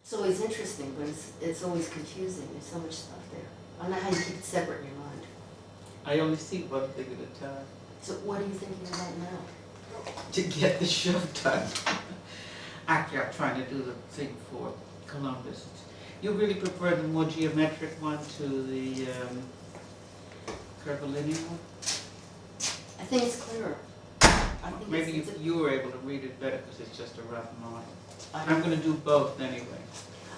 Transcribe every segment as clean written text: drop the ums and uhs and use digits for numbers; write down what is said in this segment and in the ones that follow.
It's always interesting, but it's always confusing. There's so much stuff there. I don't know how you keep it separate in your mind. I only see one thing at a time. So what are you thinking about now? To get the show done. Actually, I'm trying to do the thing for Columbus. You really prefer the more geometric one to the curvilinear one? I think it's clearer. I think Maybe it's you were able to read it better because it's just a rough model. I I'm don't- going to do both anyway.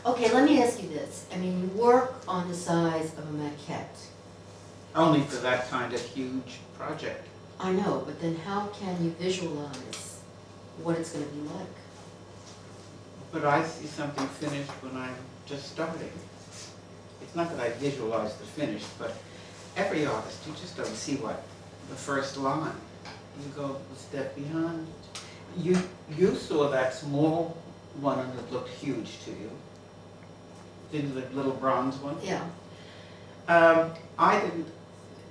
Okay, let me ask you this. I mean, you work on the size of a maquette. Only for that kind of huge project. I know, but then how can you visualize what it's going to be like? But I see something finished when I'm just starting. It's not that I visualize the finish, but every artist, you just don't see what the first line. You go a step behind. You saw that small one and it looked huge to you. Didn't the little bronze one? Yeah. I didn't,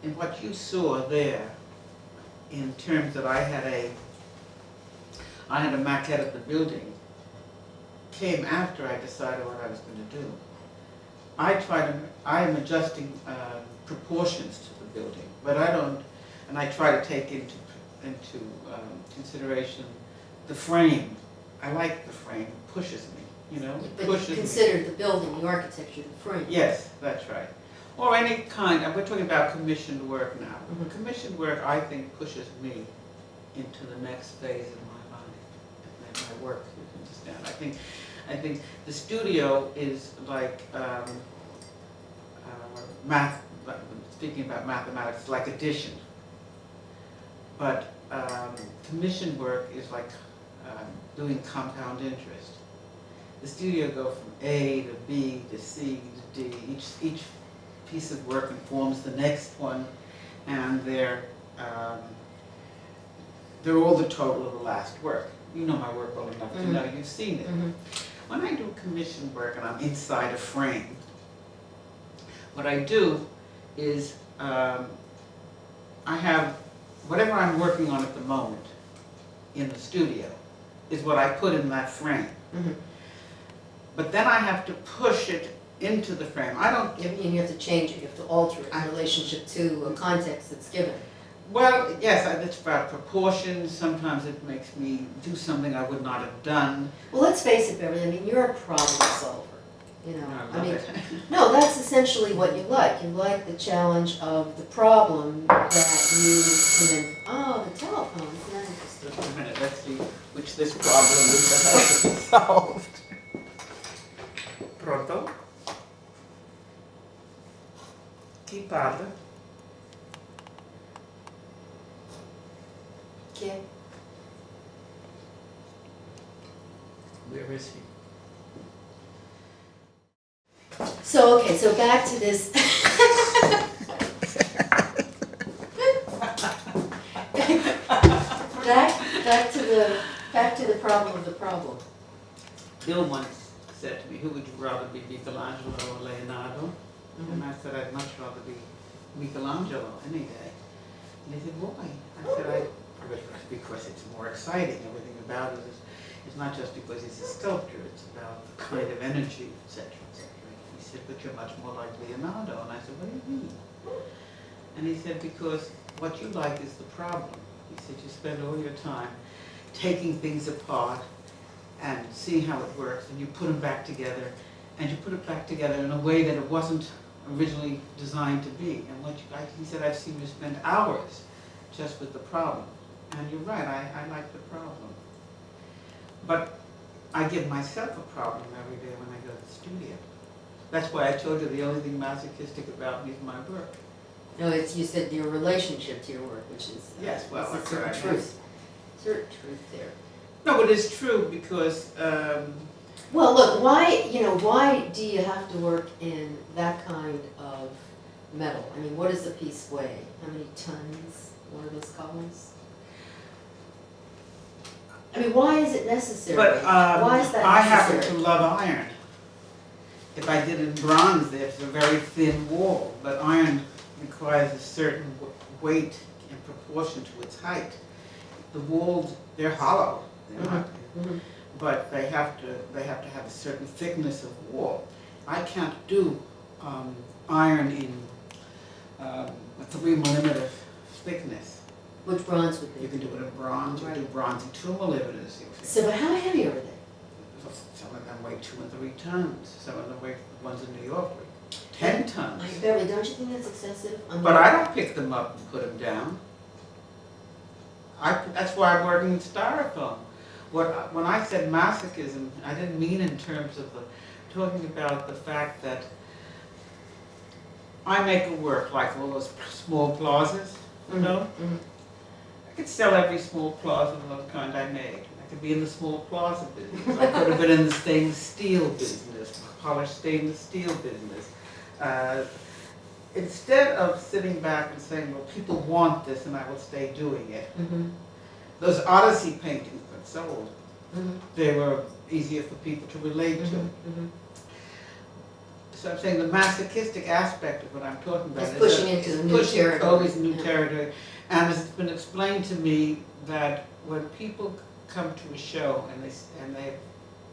in what you saw there, in terms that I had a maquette of the building, came after I decided what I was going to do. I am adjusting proportions to the building, but I don't, and I try to take into consideration the frame. I like the frame, it pushes me, you know, it But pushes you me. considered the building, the architecture, the frame. Yes, that's right. Or any kind, we're talking about commissioned work now. Mhm. Commissioned work, I think, pushes me into the next phase of my life, and my work, you can understand. I think the studio is like math, speaking about mathematics, like addition. But commissioned work is like doing compound interest. The studio go from A to B to C to D. Each piece of work informs the next one, and they're all the total of the last work. You know my work well enough to know you've seen it. Mm-hmm. When I do commissioned work and I'm inside a frame, what I do is I have whatever I'm working on at the moment in the studio is what I put in that frame. Mm-hmm. But then I have to push it into the frame. I don't And you have to change it, you have to alter it in relationship to a context that's given. Well, yes, it's about proportions. Sometimes it makes me do something I would not have done. Well, let's face it, Beverly, I mean, you're a problem solver, you know. I I love mean, it. no, that's essentially what you like. You like the challenge of the problem that you can then, oh, the telephone, isn't that interesting? Just a minute, let's see which this problem is that has to be solved. Pronto? Chi parla? Okay. Where is he? So, okay, so back to this. back to the problem of the problem. Bill once said to me, who would you rather be, Michelangelo or Leonardo? And I said, I'd much rather be Michelangelo any day. And he said, why? I said, because it's more exciting. Everything about it is not just because he's a sculptor, it's about the kind of energy, etc., etc. He said, but you're much more like Leonardo. And I said, what do you mean? And he said, because what you like is the problem. He said, you spend all your time taking things apart and seeing how it works, and you put them back together, and you put it back together in a way that it wasn't originally designed to be. And he said, I've seen you spend hours just with the problem. And you're right, I like the problem. But I give myself a problem every day when I go to the studio. That's why I told you the only thing masochistic about me is my work. No, it's, you said your relationship to your work, which is, Yes, well, it's a that's certain what I truth. Certain truth there. No, but it's true because Well, look, why do you have to work in that kind of metal? I mean, what does the piece weigh? How many tons? What are those columns? I mean, why is it necessary? But why is that I happen necessary? to love iron. If I did in bronze, there's a very thin wall, but iron requires a certain weight in proportion to its height. The walls, they're hollow. They're not, but they have to have a certain thickness of wall. I can't do iron in a 3mm thickness. Which bronze would You be? can do it in bronze, you can do bronze in 2mm. So, but how heavy are they? Some of them weigh 2 and 3 tons. Some of them weigh, the ones in New York weigh 10 tons. Beverly, don't you think that's excessive? But I don't pick them up and put them down. That's why I'm working in styrofoam. When I said masochism, I didn't mean in terms of talking about the fact that I make a work like all those small plazas, you know? Mm-hmm. I could sell every small plaza of the kind I made. I could be in the small plaza business. I could have been in the stainless steel business, polished stainless steel business. Instead of sitting back and saying, well, people want this and I will stay doing it, those Odyssey paintings that sold, they were easier for people to relate to. So I'm saying the masochistic aspect of what I'm talking about is pushing into the new territory. Always new territory. And it's been explained to me that when people come to a show and they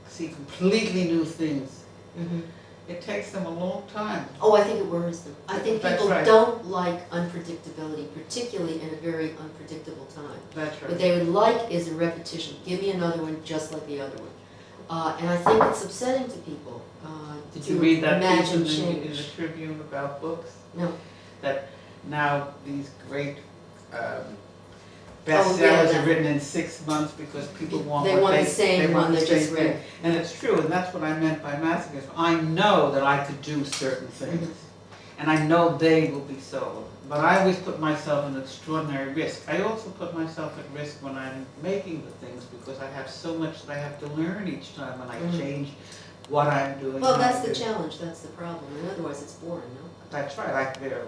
see completely new things, it takes them a long time. Oh, I think it worries them. I think That's people right. don't like unpredictability, particularly in a very unpredictable time. That's What right. they would like is a repetition. Give me another one just like the other one. And I think it's upsetting to people. Did to you read that piece imagine in the change. Tribune about books? No. That now these great yeah, bestsellers that- are written in 6 months because people want They what want they, the same they want one the they same just thing. read. And it's true, and that's what I meant by masochism. I know that I could do certain things, and I know they will be sold. But I always put myself in extraordinary risk. I also put myself at risk when I'm making the things because I have so much that I have to learn each time when I change what I'm doing. Well, how that's I'm the doing. challenge, that's the problem. And otherwise it's boring, no? That's right. There are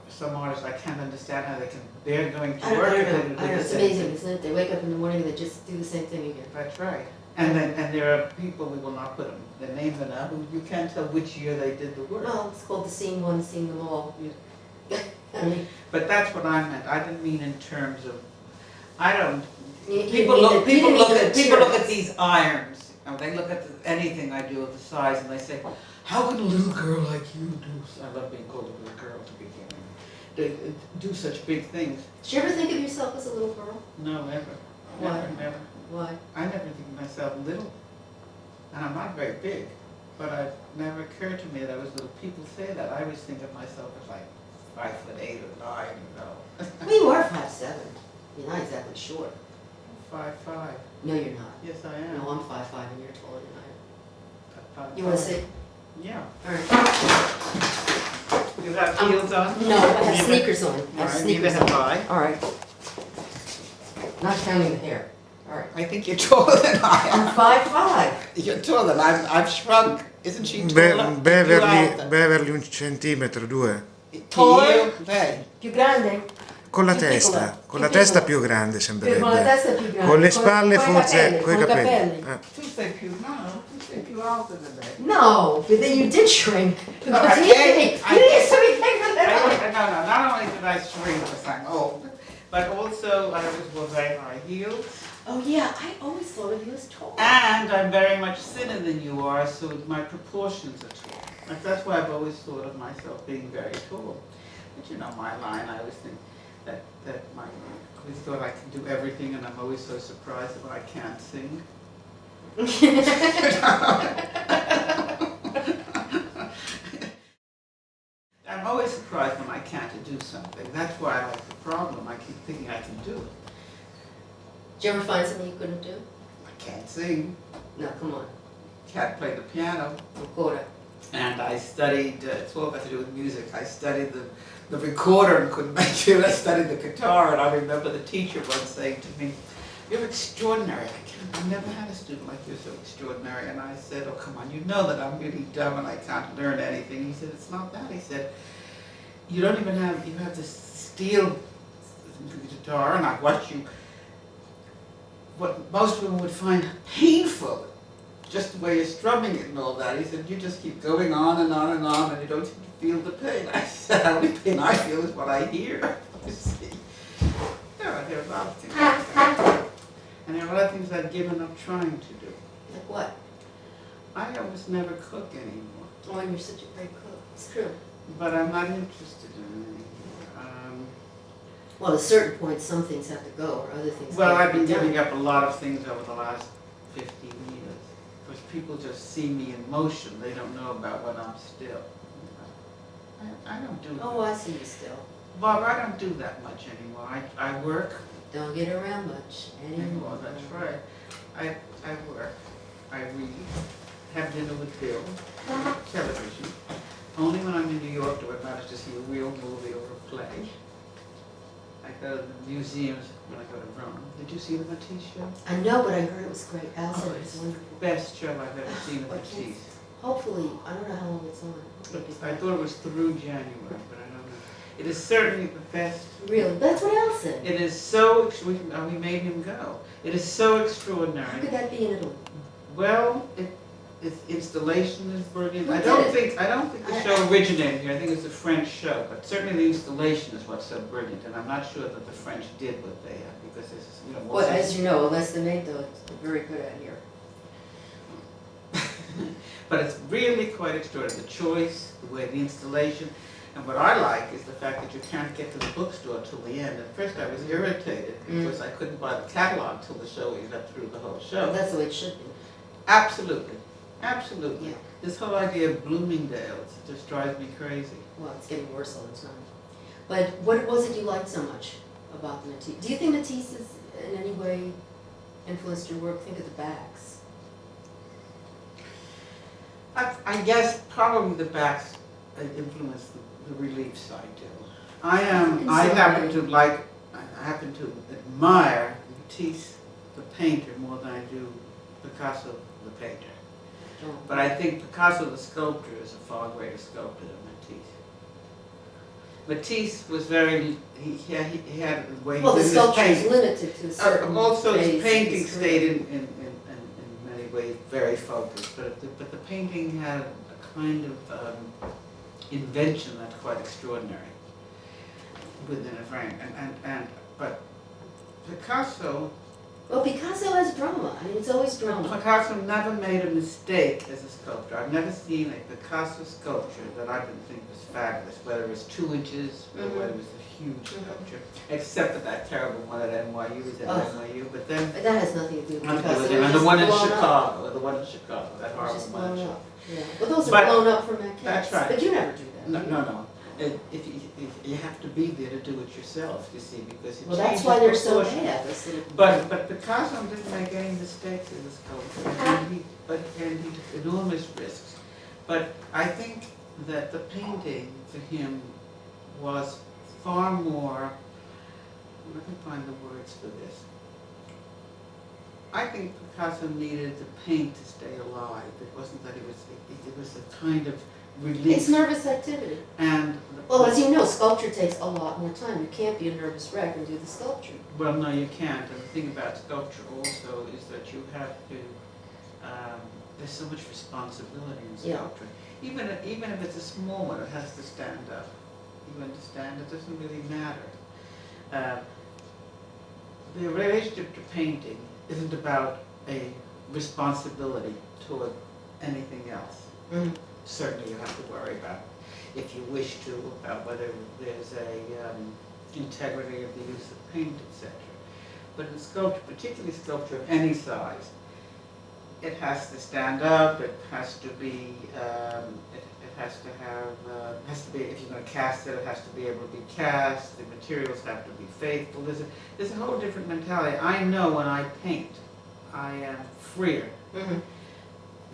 some artists I can't understand how they can. They're going to I work don't if they know, do I don't know, the it's same amazing, thing. isn't it? They wake up in the morning and they just do the same thing again. That's right. And there are people, we will not put their names in now, who you can't tell which year they did the work. Well, it's called the seeing one, seeing them all. I mean, But that's what I meant. I didn't mean in terms of. I don't. you People mean look. the- you People mean look the at. People look at materials. these irons. They look at anything I do of the size, and they say, "How can a little girl like you do?" I love being called a little girl to begin with. Do such big things. Did you ever think of yourself as a little girl? No, never. Why? Never. Why? I never think of myself little, and I'm not very big, but it never occurred to me that I was little. People say that. I always think of myself as like 5'8" or 9", you know. Well, you are 5'7". You're not exactly short. 5'5". No, you're not. Yes, I am. No, I'm 5'5" and you're taller than I am. 5'5". You wanna see? Yeah. All right. You have heels on? No, I have Neither- sneakers on. I All have right, neither sneakers have on. I. All right. Not counting the hair. All right. I think you're taller than I I'm am. 5'5". You're taller than I've shrunk. Isn't she taller? Beverly un centimetro, 2. Taller? Lei. Più grande? Con la Più testa, piccola, con più la testa piccola. più grande Con la sembrerebbe. testa più grande. Con le spalle con i forse, capelli, coi con i capelli. Tu sei più, no, tu sei più alta di lei. No, but then you did shrink. No, Because you used to be bigger than I am. No, not only did I shrink because I'm old, but also I always wore very high heels. Oh yeah, I always thought of you as tall. And I'm very much thinner than you are, so my proportions are tall. Like, that's why I've always thought of myself being very tall. But you know my line, I always think that I always thought I could do everything, and I'm always so surprised when I can't sing. I'm always surprised when I can't do something. That's why I like the problem. I keep thinking I can do it. Did you ever find something you couldn't do? I can't sing, No, come on. can't play the piano. Recorder. And I studied, it's all got to do with music. I studied the recorder and couldn't make it. I studied the guitar, and I remember the teacher once saying to me, "You're extraordinary. I've never had a student like you so extraordinary." And I said, "Oh, come on, you know that I'm really dumb and I can't learn anything." He said, "It's not that." He said, "You don't even have, you have this steel guitar, and I watch you, what most women would find painful, just the way you're strumming it and all that." He said, "You just keep going on and on and on, and you don't seem to feel the pain." I said, "The only pain I feel is what I hear." You see? Yeah, I hear a lot of things like that. And there are a lot of things I've given up trying to do. Like what? I almost never cook anymore, Oh, and you're such a great cook. It's true. but I'm not interested in it anymore. Well, at a certain point, some things have to go, or other things Well, can't I've been be done. giving up a lot of things over the last 15 years, because people just see me in motion, they don't know about when I'm still. I don't do that. Oh, I see you still. Bob, I don't do that much anymore. I work Don't get around much anymore. anymore, that's right. I work, I read, have dinner with Bill, television. Only when I'm in New York do I manage to see a real movie or a play. I go to the museums when I go to Rome. Did you see the Matisse show? I know, but I heard it was great. Al said Oh, it was it's wonderful. the best show I've ever seen of What kids? Matisse. Hopefully, I don't know how long it's on. I thought it was through January, but I don't know. It is certainly the best. Really? That's what Al said. It is so, we made him go. It is so How extraordinary. could that be in Italy? Well, its installation is brilliant. Who I did don't it? think the show originated here. I think it's a French show, but certainly the installation is what's so brilliant. And I'm not sure that the French did what they have, because this is, Well, as you know, Les Donato is very good at here. But it's really quite extraordinary. The choice, the way the installation, and what I like is the fact that you can't get to the bookstore till the end. At first I was irritated because I couldn't buy the catalog till the show was up through the whole show. Well, that's the way it should be. Absolutely, absolutely. Yeah. This whole idea of Bloomingdale's just drives me crazy. Well, it's getting worse all the time. But what was it you liked so much about the Matisse? Do you think Matisse has in any way influenced your work? Think of the backs. I guess probably the backs influence the reliefs I do. I happen to admire Matisse, the painter, more than I do Picasso, the painter. Oh. But I think Picasso, the sculptor, is a far greater sculptor than Matisse. Matisse was very, he had the way he Well, the did his sculpture is painting. limited to a certain Also, phase his of painting his stayed career. in many ways very focused, but the painting had a kind of invention that's quite extraordinary within a frame. But Picasso, Well, Picasso has drama. I mean, it's always drama. Picasso never made a mistake as a sculptor. I've never seen a Picasso sculpture that I didn't think was fabulous, whether it was 2 inches or whether it was a huge sculpture, except for that terrible one at NYU, was at NYU, but then But that has nothing to do with nothing to Picasso. do with They're it. And just the one in blown up. Chicago, the one in Chicago, that They're horrible just one in blown Chicago. up. Yeah. Well, those are But- blown up from maquettes. That's right. But you never do that. No, do you? no. If you have to be there to do it yourself, you see, because it Well, that's changes why they're so proportion. bad. Those little- But Picasso didn't make any mistakes in his sculpture, and he took enormous risks. But I think that the painting for him was far more, let me find the words for this. I think Picasso needed to paint to stay alive. It wasn't that it was a kind of relief. It's nervous activity. And Well, as you know, sculpture takes a lot more time. You can't be a nervous wreck and do the sculpture. well, no, you can't. And the thing about sculpture also is that you have to. There's so much responsibility in Yeah. sculpture. Even if it's a small one, it has to stand up. You understand? It doesn't really matter. The relationship to painting isn't about a responsibility toward anything else. Certainly you have to worry about, if you wish to, about whether there's a integrity of the use of paint, etc. But in sculpture, particularly sculpture of any size, it has to stand up, it has to be, if you're going to cast it, it has to be able to be cast, the materials have to be faithful. There's a whole different mentality. I know when I paint, I am freer.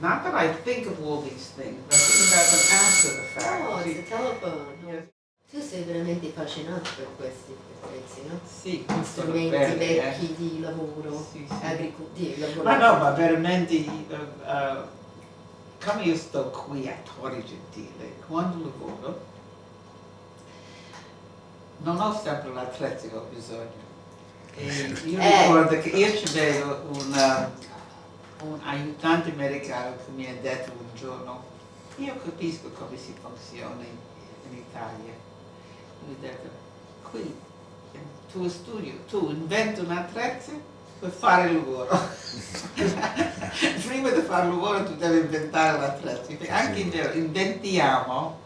Not that I think of all these things, but I think about them after the fact. Oh, See, it's a telephone. Yes. Tu sei veramente affascinato per questi pezzi, no? Sì, Strumenti vecchi di lavoro, Sì, sì. di lavoro. Ma no, ma veramente, come io sto qui a Torre Gentile, quando lavoro, non ho sempre l'attrezzo che ho bisogno. E io ricordo che io ci vedo un aiutante americano che mi ha detto un giorno, io capisco come si funziona in Italia. Lui ha detto, qui, in tuo studio, tu inventi un attrezzo per fare il lavoro. Prima di fare il lavoro tu devi inventare l'attrezzo. Anche inventiamo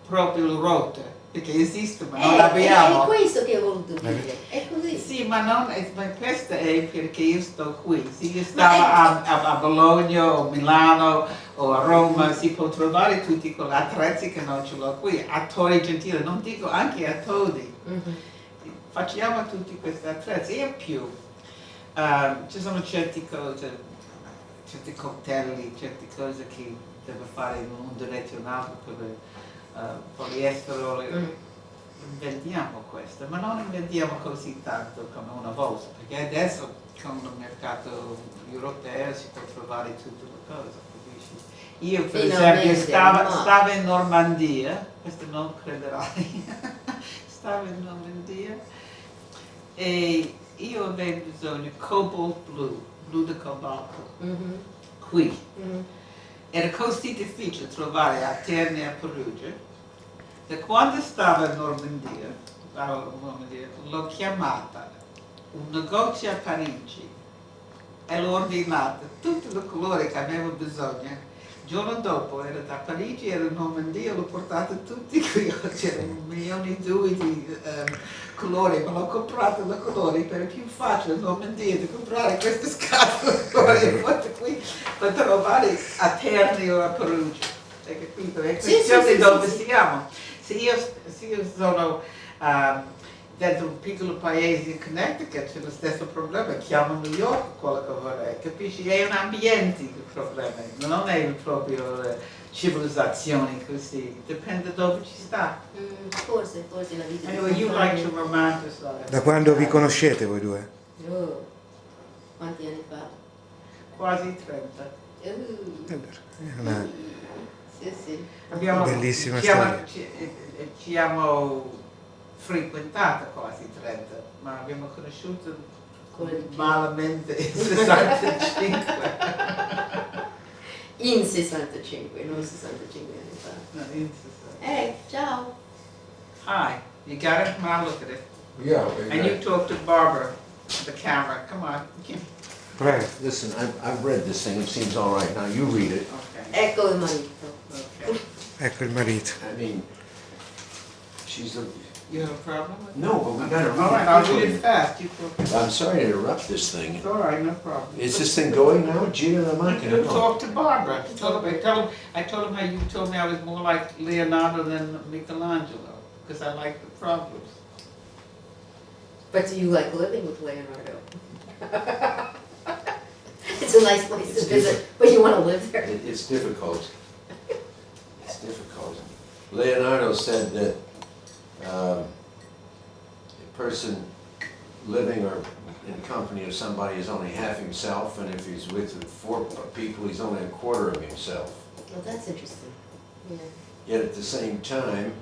proprio il ruota, perché esiste ma non l'abbiamo. È questo che ho voluto dire, è così. Sì, ma questo è perché io sto qui. Se io stavo a Bologna o Milano o a Roma, si può trovare tutti quegli attrezzi che non ce l'ho qui. A Torre Gentile, non dico anche a Todi. Facciamo tutti questi attrezzi e più. Ci sono certe cose, certi coltelli, certe cose che deve fare in un diretto o un altro per poliestero. Inventiamo questo, ma non inventiamo così tanto come una volta, perché adesso con il mercato europeo si può trovare tutte le cose, capisci? Io per esempio stavo in Normandia, questo non crederai, stavo in Normandia e io avevo bisogno di cobalt blu di cobalto, qui. Era così difficile trovare a Terni e a Perugia. Da quando stavo in Normandia, l'ho chiamata un negozio a Parigi e l'ho ordinata tutti i colori che avevo bisogno. Il giorno dopo era da Parigi, era in Normandia, l'ho portata tutti qui, c'erano 1.200.000 di colori, ma l'ho comprato i colori per più facile in Normandia di comprare queste scatole e porto qui per trovare a Terni o a Perugia. Hai capito? È questione di dove siamo. Se io sono dentro un piccolo paese in Connecticut c'è lo stesso problema, chiamo New York quello che vorrei, capisci? È un ambiente il problema, non è proprio civilizzazione così, dipende dove ci sta. Forse la vita. Anyway, you like to romanticize. Da quando vi conoscete voi due? Quanti anni fa? Quasi 30. Sì. Bellissima storia. Ci abbiamo frequentato quasi 30, ma abbiamo conosciuto malamente in 65. In 65, non 65 anni fa. No, in 65. Ciao. Hi, you got it? Come on, look at it. Yeah. And you talk to Barbara, the camera. Come on. Prego. Listen, I've read this thing, it seems all right. Now you read it. Okay. Ecco il marito. Okay. Ecco il marito. I mean, she's a... You have a problem with it? No, but we gotta All right, read I'll it read quickly. it fast. You talk. I'm sorry to interrupt this thing. It's all right, no problem. Is this thing going now? Gina and I You talk to Barbara. I told him how you told me I was more like Leonardo than Michelangelo, because I like the problems. But do you like living with Leonardo? It's a nice place to visit, but you want to live there. It's difficult. It's difficult. Leonardo said that a person living or in company of somebody is only half himself, and if he's with 4 people, he's only a quarter of himself. Well, that's interesting. Yeah. Yet at the same time,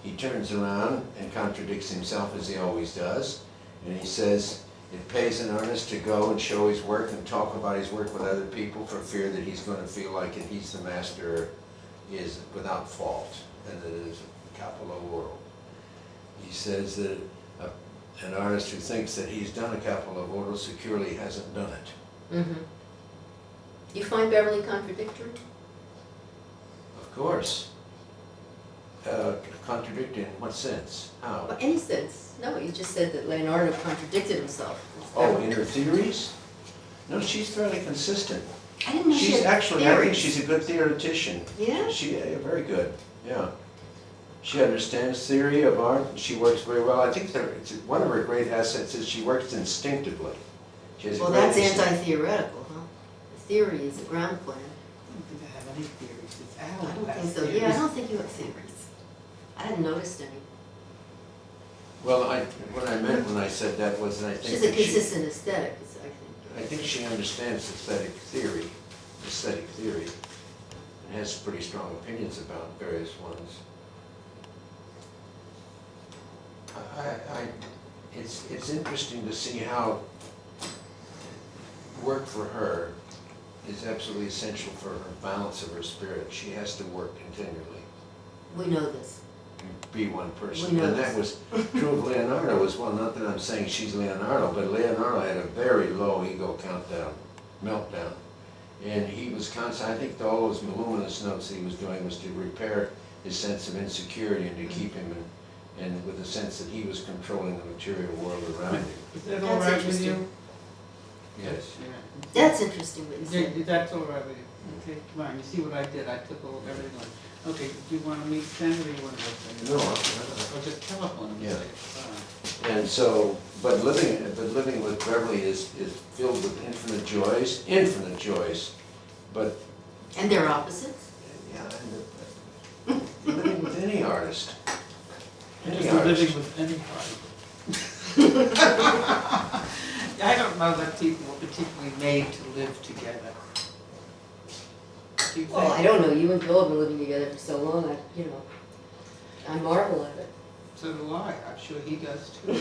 he turns around and contradicts himself as he always does, and he says it pays an artist to go and show his work and talk about his work with other people for fear that he's going to feel like he's the master is without fault, and that it is a capo lavoro. He says that an artist who thinks that he's done a capo lavoro securely hasn't done it. Mm-hmm. You find Beverly contradictory? Of course. Contradictory in what sense? How? Well, any sense. No, you just said that Leonardo contradicted himself. Oh, in her theories? No, she's fairly consistent. I didn't know she She's had actually, I think theories. she's a good theoretician. Yeah? Very good, yeah. She understands theory of art, and she works very well. I think one of her great assets is she works instinctively. She has a Well, great that's instinct. anti-theoretical, huh? The theory is a ground plan. I don't think I have any theories. It's I Alan don't who has think so. theories. Yeah, I don't think you have theories. I hadn't noticed any. Well, what I meant when I said that was that I think She's a that she, consistent aesthetic, I I think she understands aesthetic theory, and has pretty strong opinions about various ones. It's interesting to see how work for her is absolutely essential for her balance of her spirit. She has to work continually. We know this. be one person. Who And knows? that was true of Leonardo as well, not that I'm saying she's Leonardo, but Leonardo had a very low ego meltdown. And he was constantly, I think all those voluminous notes that he was doing was to repair his sense of insecurity and to keep him and with a sense that he was controlling the material world around him. Is that all That's right with interesting. you? Yes. Yeah. That's interesting what you Yeah, said. that's all right with you. Okay, come on, you see what I did, I took all, everything on. Okay, do you wanna meet Sam or do you wanna go? No, Or just telephone him? Yeah. Fine. and so, but living with Beverly is filled with infinite joys, but, And they're opposites? yeah, and living with any artist. Any Just living artist. with anybody. I don't know that people were particularly made to live together. Do you Well, I think? don't know, you and Bill have been living together for so long, I marvel at it. So do I, I'm sure he does too.